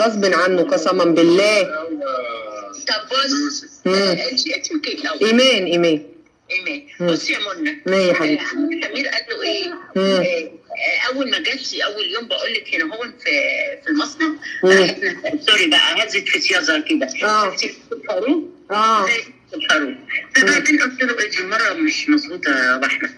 غصب عنه قسما بالله. طب بص، انت اسمك ايه الاول؟ ايمان. بصي يا منى، يا حبيبتي، عم سمير قال له ايه؟ اول ما جت اول يوم بقول لك هنا هو في المصنع، سوري بقى، هزت في سيازر كده الخروف زي الخروف. فبعدين قلت له ايه، المره مش مظبوطه يا احمد.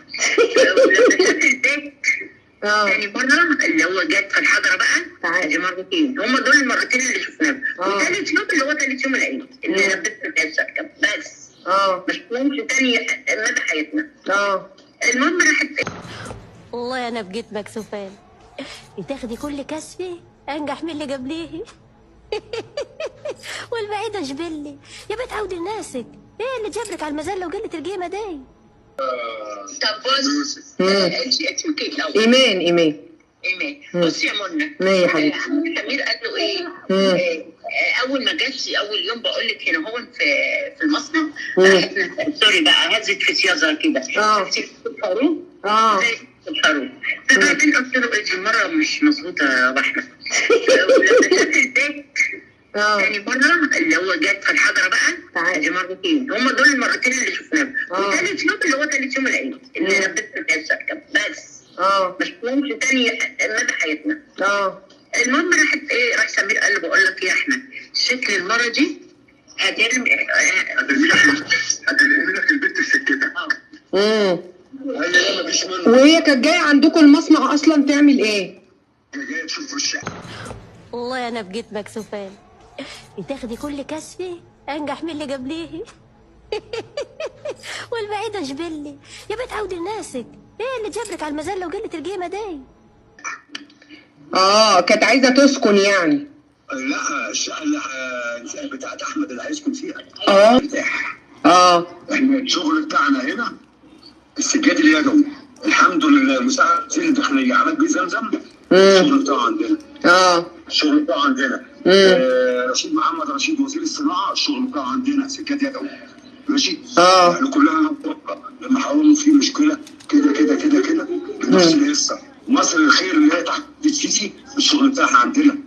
تاني مرة اللي هو جت في الحجرة بقى، ادي مرتين، هم دول المرتين اللي شفناهم. وثالث يوم اللي هو ثالث يوم العيد اللي لبسنا فيها الشبكة بس. مش مهمش تاني مدى حياتنا. المهم راحت والله انا بقيت مكسوفان. تاخدي كل كسفي انجح من اللي قبليه. والبعيدة جبلي يا بنت عودي لناسك. ايه اللي جابرك على المزلة وقلة القيمة دي؟ طب بص، انت اسمك ايه الاول؟ ايمان. بصي يا منى، يا حبيبتي، عم سمير قال له ايه؟ اول ما جت اول يوم بقول لك هنا هو في المصنع، سوري بقى، هزت في سيازر كده الخروف زي الخروف. فبعدين قلت له ايه، المره مش مظبوطه يا احمد. تاني مرة اللي هو جت في الحجرة بقى، ادي مرتين، هم دول المرتين اللي شفناهم. وثالث يوم اللي هو ثالث يوم العيد اللي لبسنا فيها الشبكة بس. مش مهمش تاني مدى حياتنا. المهم راح سمير قال له بقول لك ايه يا احمد، شكل المرة دي هترمي لك البنت في سكتك. وهي كانت جايه عندكم المصنع اصلا تعمل ايه؟ جايه تشوف الشقة. والله انا بقيت مكسوفان. تاخدي كل كسفي انجح من اللي قبليه. والبعيدة جبلي يا بنت عودي لناسك. ايه اللي جابرك على المزلة وقلة القيمة دي؟ كانت عايزة تسكن يعني. لا، الشقة اللي بتاعت احمد اللي هيسكن فيها. احنا الشغل بتاعنا هنا السجاد اليدوي، الحمد لله، مساعد وزير الداخلية عمل بيه زمزم. الشغل بتاعه عندنا. الشغل بتاعه عندنا. رشيد محمد رشيد وزير الصناعة، الشغل بتاعه عندنا سجاد يدوي. ماشي؟ يعني كلها لما حاولوا في مشكلة كده نفس القصة. مصر الخير اللي هي تحت السيسي، الشغل بتاعها عندنا.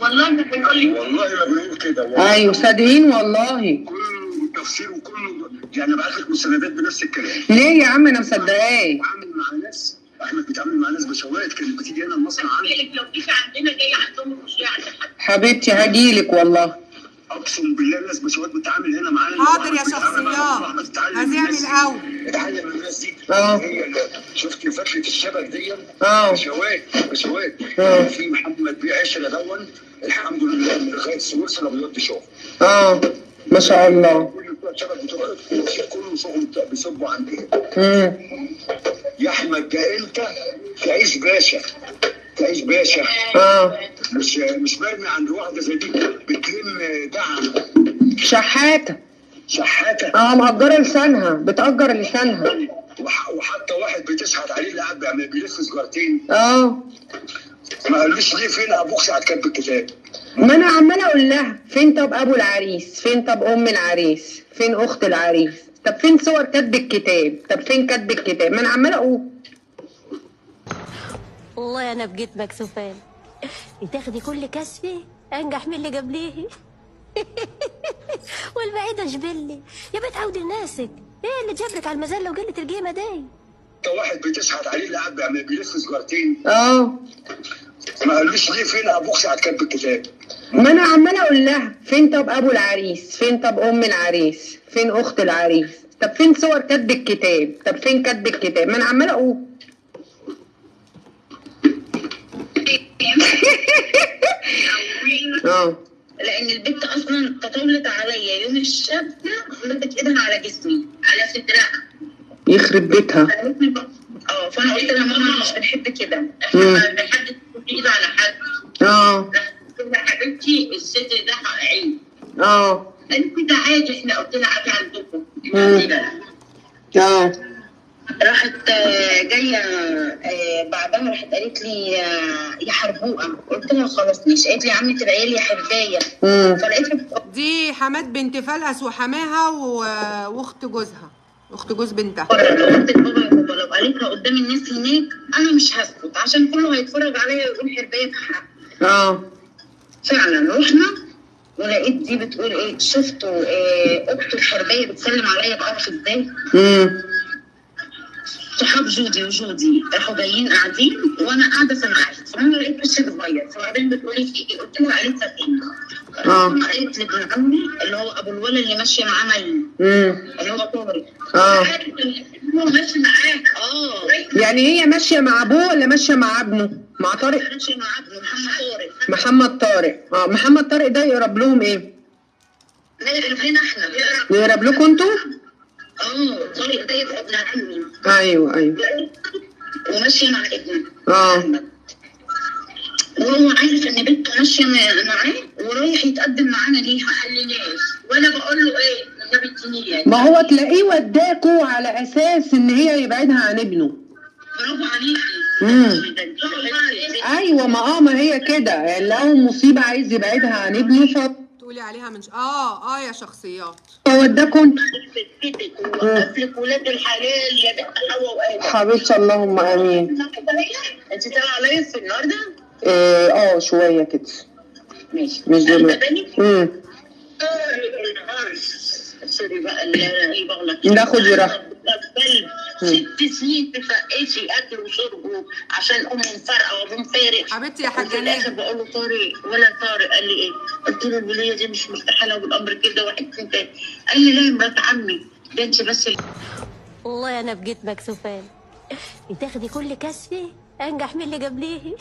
والله ما بنقول لك، والله ما بنقول كده. ايوه صادقين والله. كله تفسير وكله يعني بعت لك مستندات بنفس الكلام. ليه يا عم انا مصدقاه؟ بتعامل مع ناس، احمد بيتعامل مع ناس بشواهد كانت بتيجي هنا المصنع عندي. لو جيت عندنا جاي عندهم مش يعني حد. حبيبتي هجيلك والله. اقسم بالله ناس بشواهد بتتعامل هنا معايا. حاضر يا شخصيات، هزعمل الاول. اتعلم من الناس دي. شفت فتره الشبك دي؟ بشواهد. في محمد بيه عشرة دون، الحمد لله من لغايه سويسرا بيودي شغل. ما شاء الله. كل بتوع الشبك بتوع كله شغل بيصبوا عندي. يا احمد ده انت تعيش باشا. مش مرمي عند واحده زي دي بتلم دعم. شحاته. مأجره لسانها، بتأجر لسانها. وحتى واحد بتشحت عليه اللي قاعد بيلف سجارتين. ما قالوش ليه فين ابوك ساعه كتب الكتاب؟ ما انا عماله اقول لها فين طب ابو العريس، فين طب ام العريس، فين اخت العريس، طب فين صور كتب الكتاب، طب فين كتب الكتاب، ما انا عماله اقول. والله انا بقيت مكسوفان. تاخدي كل كسفي انجح من اللي قبليه. والبعيدة جبلي يا بنت عودي لناسك. ايه اللي جابرك على المزلة وقلة القيمة دي؟ واحد بتشحت عليه اللي قاعد بيلف سجارتين. ما قالوش ليه فين ابوك ساعه كتب الكتاب؟ ما انا عماله اقول لها فين طب ابو العريس، فين طب ام العريس، فين اخت العريس، طب فين صور كتب الكتاب، طب فين كتب الكتاب، ما انا عماله اقول. لان البنت اصلا تطاولت عليا يوم الشبكه، مدت ايدها على جسمي على صدرها. يخرب بيتها. فانا قلت لها ماما مش بنحب كده، احنا ما بنحبش تحط ايده على حد. قلت لها حبيبتي الصدر ده عيب. قالت كده عادي، احنا قلت لها عادي عندكم. راحت جايه بعدها راحت قالت لي يا حربوقه، قلت لها خلاص ماشي. قالت لي يا عمي تبقى لي يا حربايه. فلقيت دي حماد بنت فلقس وحماها واخت جوزها، اخت جوز بنتها. قلت لبابا يا بابا لو قالتها قدام الناس هناك انا مش هسكت عشان كله هيتفرج عليا ويقول حربايه في حق. فعلا رحنا ولقيت دي بتقول ايه، شفتوا اخته الحربيه بتسلم عليا بقرف ازاي. صحاب جودي وجودي راحوا جايين قاعدين وانا قاعده سامعاها، فانا لقيت وشي اتغير، فبعدين بتقولي في ايه؟ قلت لها قالت لك ايه؟ قالت لابن عمي اللي هو ابو الولد اللي ماشيه معاه اللي هو طارق. هو ماشي معاه. يعني هي ماشيه مع ابوه ولا ماشيه مع ابنه؟ مع طارق؟ ماشيه مع ابنه محمد طارق. محمد طارق ده يقرب لهم ايه؟ لا يقرب لنا احنا. يقرب لكم انتوا؟ طارق ده يبقى ابن عمي. ايوه وماشيه مع ابنه. وهو عارف ان بنته ماشيه معاه ورايح يتقدم معانا ليها، قال لي ليش؟ وانا بقول له ايه؟ النبي اديني. ما هو تلاقيه وداكوا على اساس ان هي يبعدها عن ابنه. برافو عليكي. ايوه ما هي كده، يعني لو مصيبه عايز يبعدها عن ابنه تقولي عليها من يا شخصيات. وداكوا انتوا. وقف لك ولاد الحلال يا بنت حواء وآدم. حبيبتي اللهم امين. انت طالعه عليا في النهارده؟ شويه كده. ماشي. مش دلوقتي. سوري بقى اللي بغلط. ناخد راحه. 6 سنين تفقشي اكل وشرب عشان امي مفرقه وابوه مفارق. حبيبتي يا حاجه. في الاخر بقول له طارق ولا طارق، قال لي ايه؟ قلت له الوليه دي مش مرتاحه لو بالامر كده واحد اتنين تلاته. قال لي لا يا مرات عمي ده انت بس والله انا بقيت مكسوفان. تاخدي كل كسفه انجح من اللي قبليه.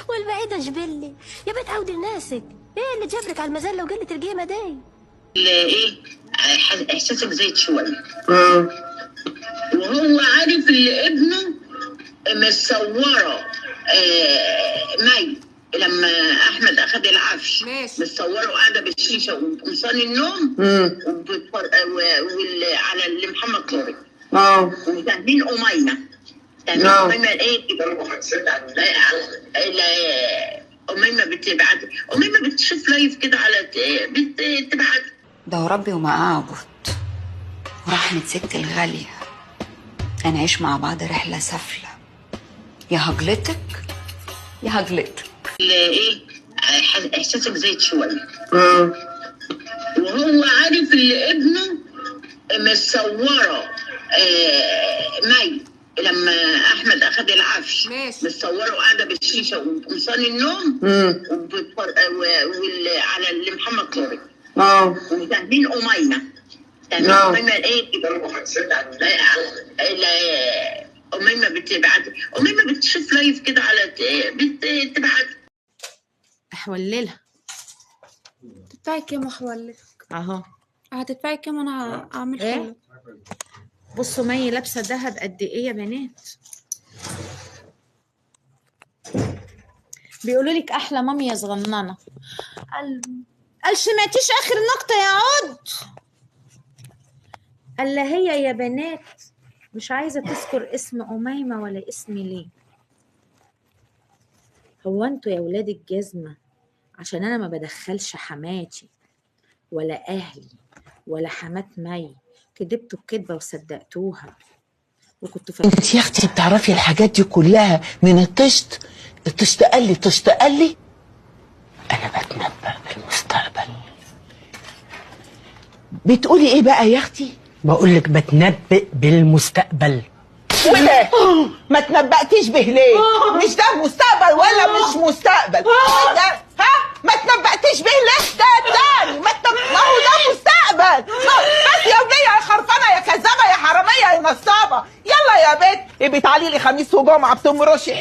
والبعيده جبلي يا بنت عودي لناسك. ايه اللي جابلك على المزله وقله القيمه دي؟ ايه احساسك زايد شويه. وهو عارف اللي ابنه مصوره مي لما احمد اخذ العفش. مصوره قاعده بالشيشه وقمصان النوم على اللي محمد طارق. وفاهمين اميمه. اميمه ايه؟ اميمه بتبعت، اميمه بتشوف لايف كده على بتبعت. ده ربي وما اعبد ورحمة ست الغالية هنعيش مع بعض رحلة سافلة، يا هجلتك يا هجلتك. ايه احساسك زايد شويه. وهو عارف اللي ابنه مصوره مي لما احمد اخذ العفش. مصوره قاعده بالشيشه وقمصان النوم على اللي محمد طارق. وفاهمين اميمه. اميمه ايه؟ اميمه بتبعت، اميمه بتشوف لايف كده على بتبعت. احوللها. تدفعي كام احوللك؟ اهو. هتدفعي كام وانا اعمل ايه؟ بصوا مي لابسه دهب قد ايه يا بنات. بيقولوا لك احلى مامي يا صغننه. قال سمعتيش اخر نقطه يا عود؟ قال لا هي يا بنات مش عايزه تذكر اسم اميمه ولا اسمي ليه. هو انتوا يا ولاد الجزمه عشان انا ما بدخلش حماتي ولا اهلي ولا حمات مي كدبتوا الكدبه وصدقتوها وكنتوا انت يا اختي بتعرفي الحاجات دي كلها من الطشت قال لي انا بتنبأ بالمستقبل. بتقولي ايه بقى يا اختي؟ بقول لك بتنبأ بالمستقبل. وده ما تنبأتيش به ليه؟ مش ده مستقبل ولا مش مستقبل؟ ما تنبأتيش به ليه؟ ده تاني ما هو ده مستقبل. بس يا وليه يا خرفانه يا كذابه يا حراميه يا نصابه. يلا يا بنت ابقي تعالي لي خميس وجمعه بتمرشي